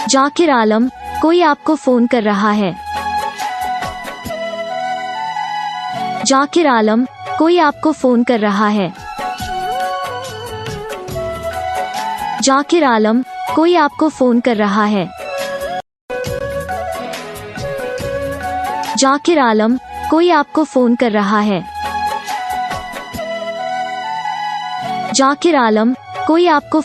जाकिर आलम, कोई आपको फोन कर रहा है। जाकिर आलम, कोई आपको फोन कर रहा है। जाकिर आलम, कोई आपको फोन कर रहा है। जाकिर आलम, कोई आपको फोन कर रहा है। जाकिर आलम, कोई आपको